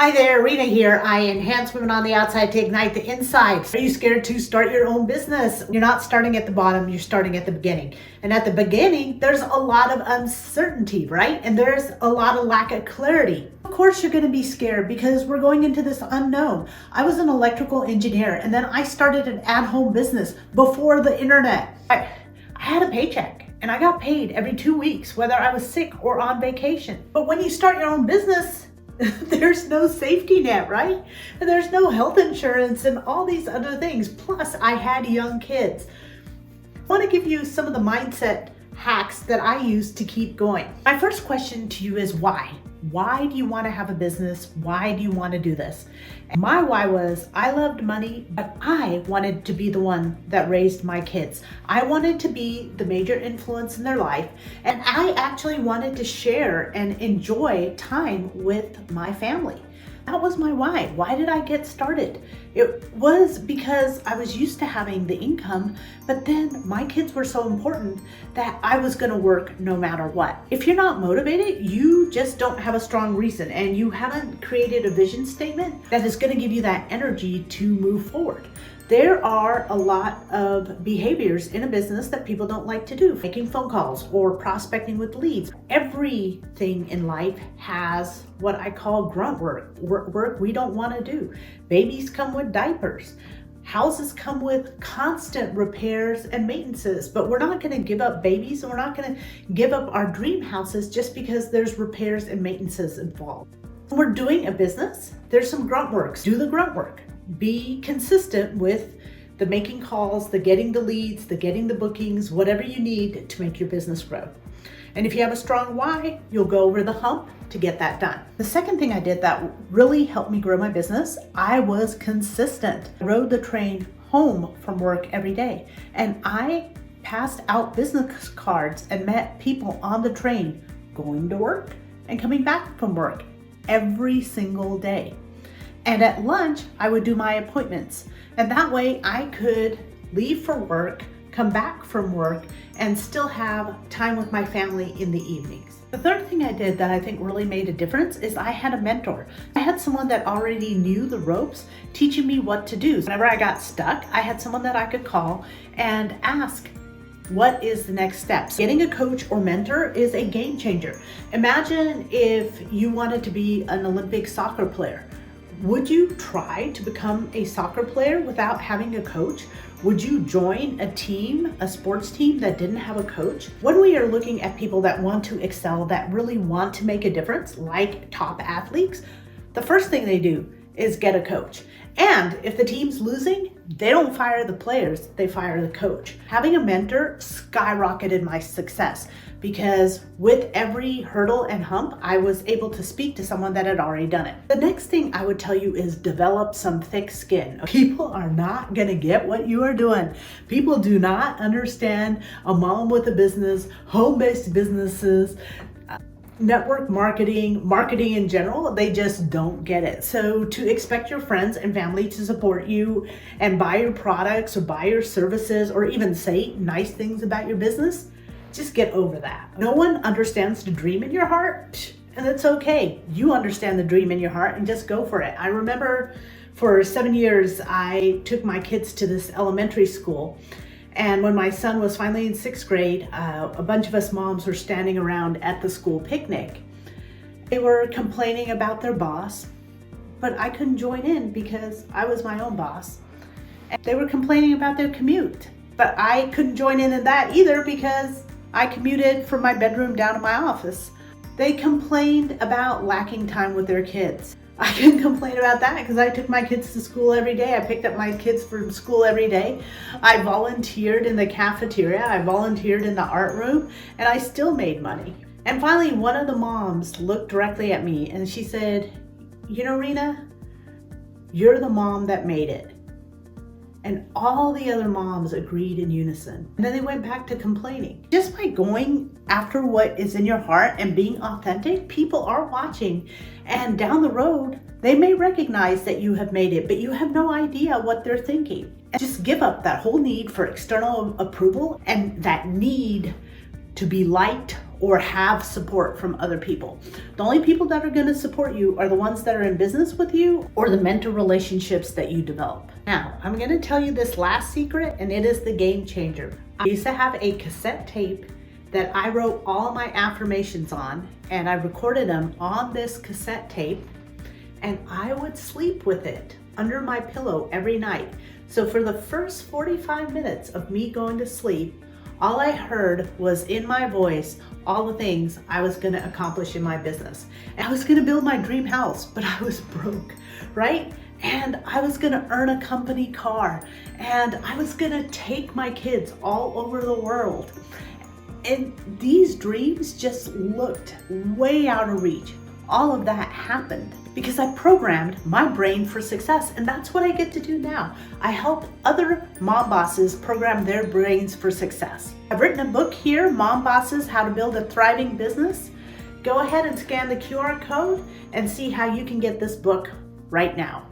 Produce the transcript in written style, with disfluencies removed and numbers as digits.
Hi there, Rita here. I enhance women on the outside to ignite the inside. Are you scared to start your own business? You're not starting at the bottom, you're starting at the beginning. And at the beginning, there's a lot of uncertainty, right? And there's a lot of lack of clarity. Of course, you're going to be scared because we're going into this unknown. I was an electrical engineer and then I started an at-home business before the internet. I had a paycheck and I got paid every 2 weeks, whether I was sick or on vacation. But when you start your own business, there's no safety net, right? And there's no health insurance and all these other things. Plus, I had young kids. I want to give you some of the mindset hacks that I use to keep going. My first question to you is why? Why do you want to have a business? Why do you want to do this? And my why was I loved money, but I wanted to be the one that raised my kids. I wanted to be the major influence in their life, and I actually wanted to share and enjoy time with my family. That was my why. Why did I get started? It was because I was used to having the income, but then my kids were so important that I was going to work no matter what. If you're not motivated, you just don't have a strong reason and you haven't created a vision statement that is going to give you that energy to move forward. There are a lot of behaviors in a business that people don't like to do. Making phone calls or prospecting with leads. Everything in life has what I call grunt work we don't want to do. Babies come with diapers. Houses come with constant repairs and maintenances, but we're not going to give up babies and we're not going to give up our dream houses just because there's repairs and maintenances involved. When we're doing a business, there's some grunt works. Do the grunt work. Be consistent with the making calls, the getting the leads, the getting the bookings, whatever you need to make your business grow. And if you have a strong why, you'll go over the hump to get that done. The second thing I did that really helped me grow my business, I was consistent. I rode the train home from work every day, and I passed out business cards and met people on the train going to work and coming back from work every single day. And at lunch, I would do my appointments. And that way I could leave for work, come back from work, and still have time with my family in the evenings. The third thing I did that I think really made a difference is I had a mentor. I had someone that already knew the ropes, teaching me what to do. Whenever I got stuck, I had someone that I could call and ask, what is the next steps? Getting a coach or mentor is a game changer. Imagine if you wanted to be an Olympic soccer player. Would you try to become a soccer player without having a coach? Would you join a team, a sports team that didn't have a coach? When we are looking at people that want to excel, that really want to make a difference, like top athletes, the first thing they do is get a coach. And if the team's losing, they don't fire the players, they fire the coach. Having a mentor skyrocketed my success because with every hurdle and hump, I was able to speak to someone that had already done it. The next thing I would tell you is develop some thick skin. People are not gonna get what you are doing. People do not understand a mom with a business, home-based businesses, network marketing in general, they just don't get it. So to expect your friends and family to support you and buy your products or buy your services or even say nice things about your business, just get over that. No one understands the dream in your heart, and it's okay. You understand the dream in your heart and just go for it. I remember for 7 years, I took my kids to this elementary school. And when my son was finally in 6th grade, a bunch of us moms were standing around at the school picnic. They were complaining about their boss, but I couldn't join in because I was my own boss. And they were complaining about their commute, but I couldn't join in that either because I commuted from my bedroom down to my office. They complained about lacking time with their kids. I couldn't complain about that because I took my kids to school every day. I picked up my kids from school every day. I volunteered in the cafeteria. I volunteered in the art room, and I still made money. And finally, one of the moms looked directly at me and she said, you know, Rena, you're the mom that made it. And all the other moms agreed in unison. And then they went back to complaining. Just by going after what is in your heart and being authentic, people are watching. And down the road, they may recognize that you have made it, but you have no idea what they're thinking. And just give up that whole need for external approval and that need to be liked or have support from other people. The only people that are going to support you are the ones that are in business with you or the mentor relationships that you develop. Now, I'm going to tell you this last secret, and it is the game changer. I used to have a cassette tape that I wrote all my affirmations on, and I recorded them on this cassette tape, and I would sleep with it under my pillow every night. So for the first 45 minutes of me going to sleep, all I heard was in my voice all the things I was going to accomplish in my business. And I was going to build my dream house, but I was broke, right? And I was going to earn a company car, and I was going to take my kids all over the world. And these dreams just looked way out of reach. All of that happened because I programmed my brain for success, and that's what I get to do now. I help other mom bosses program their brains for success. I've written a book here, Mom Bosses: How to Build a Thriving Business. Go ahead and scan the QR code and see how you can get this book right now.